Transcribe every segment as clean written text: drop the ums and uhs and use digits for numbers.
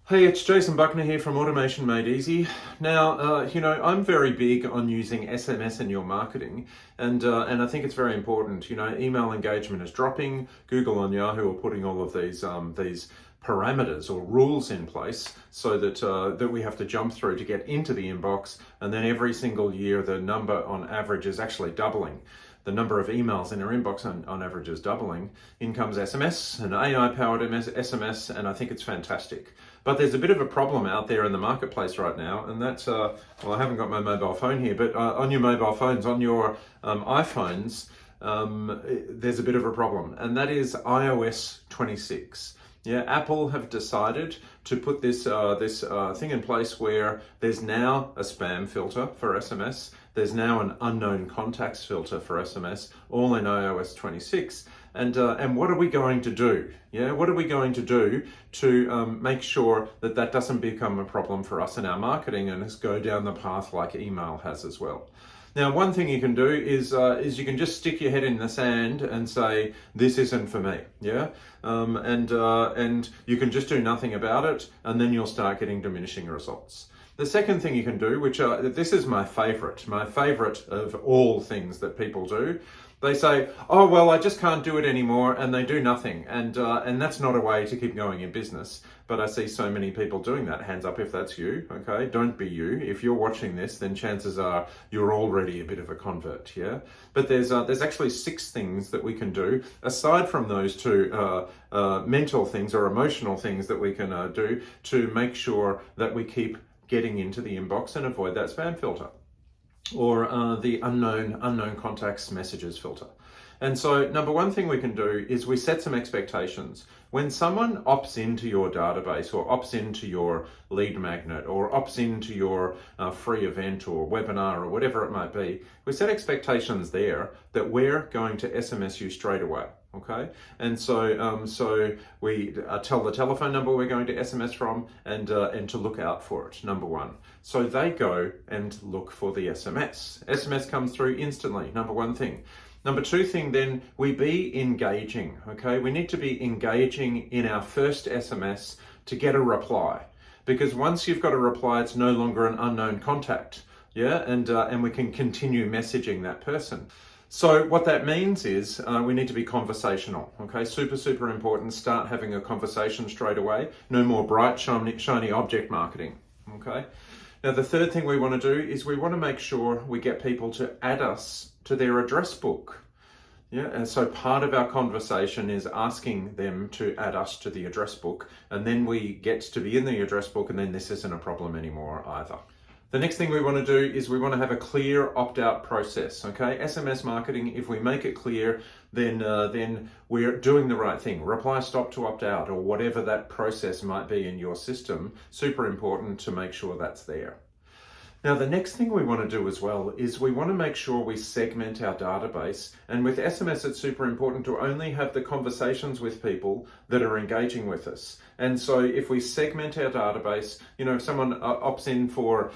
Hey, it's Jason Buckner here from Automation Made Easy. Now, I'm very big on using SMS in your marketing, and I think it's very important. Email engagement is dropping. Google and Yahoo are putting all of these parameters or rules in place so that we have to jump through to get into the inbox, and then every single year the number on average is actually doubling. The number of emails in our inbox on average is doubling. In comes SMS, an AI-powered SMS, and I think it's fantastic. But there's a bit of a problem out there in the marketplace right now, and that's, I haven't got my mobile phone here, but on your mobile phones, on your iPhones, there's a bit of a problem, and that is iOS 26. Yeah, Apple have decided to put this thing in place where there's now a spam filter for SMS. There's now an unknown contacts filter for SMS, all in iOS 26. And what are we going to do? Yeah, what are we going to do to make sure that that doesn't become a problem for us in our marketing and go down the path like email has as well? Now, one thing you can do is you can just stick your head in the sand and say, this isn't for me, yeah? And you can just do nothing about it, and then you'll start getting diminishing results. The second thing you can do, which this is my favorite of all things that people do. They say, oh, well, I just can't do it anymore, and they do nothing. And that's not a way to keep going in business. But I see so many people doing that. Hands up if that's you, okay? Don't be you. If you're watching this, then chances are you're already a bit of a convert, yeah? But there's actually 6 things that we can do, aside from those 2 mental things or emotional things that we can do to make sure that we keep getting into the inbox and avoid that spam filter, or the unknown contacts messages filter. And so number one thing we can do is we set some expectations. When someone opts into your database or opts into your lead magnet or opts into your free event or webinar or whatever it might be, we set expectations there that we're going to SMS you straight away. Okay, and so we tell the telephone number we're going to SMS from, and to look out for it. Number one, so they go and look for the SMS. SMS comes through instantly. Number one thing. Number 2 thing, then we be engaging. Okay, we need to be engaging in our first SMS to get a reply, because once you've got a reply, it's no longer an unknown contact. Yeah, and we can continue messaging that person. So what that means is we need to be conversational, okay? Super important. Start having a conversation straight away. No more bright, shiny object marketing, okay? Now, the third thing we want to do is we want to make sure we get people to add us to their address book. Yeah, and so part of our conversation is asking them to add us to the address book, and then we get to be in the address book, and then this isn't a problem anymore either. The next thing we want to do is we want to have a clear opt-out process, okay? SMS marketing, if we make it clear, then we're doing the right thing. Reply stop to opt out, or whatever that process might be in your system. Super important to make sure that's there. Now, the next thing we want to do as well is we want to make sure we segment our database. And with SMS, it's super important to only have the conversations with people that are engaging with us. And so if we segment our database, if someone opts in for,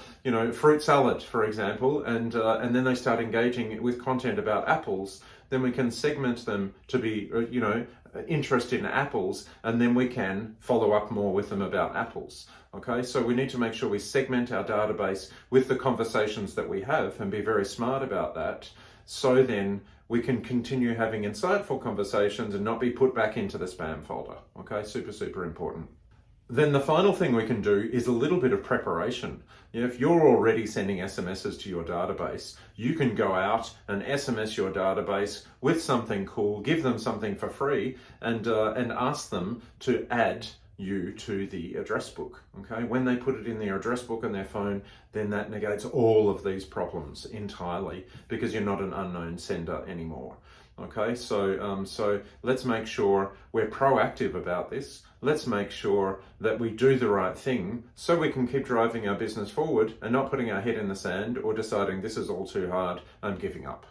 fruit salad, for example, and then they start engaging with content about apples, then we can segment them to be, interested in apples, and then we can follow up more with them about apples. Okay, so we need to make sure we segment our database with the conversations that we have and be very smart about that, so then we can continue having insightful conversations and not be put back into the spam folder. Okay, super important. Then the final thing we can do is a little bit of preparation. If you're already sending SMSs to your database, you can go out and SMS your database with something cool, give them something for free, and ask them to add you to the address book. Okay, when they put it in their address book on their phone, then that negates all of these problems entirely, because you're not an unknown sender anymore. Okay, so let's make sure we're proactive about this. Let's make sure that we do the right thing so we can keep driving our business forward and not putting our head in the sand or deciding this is all too hard, I'm giving up.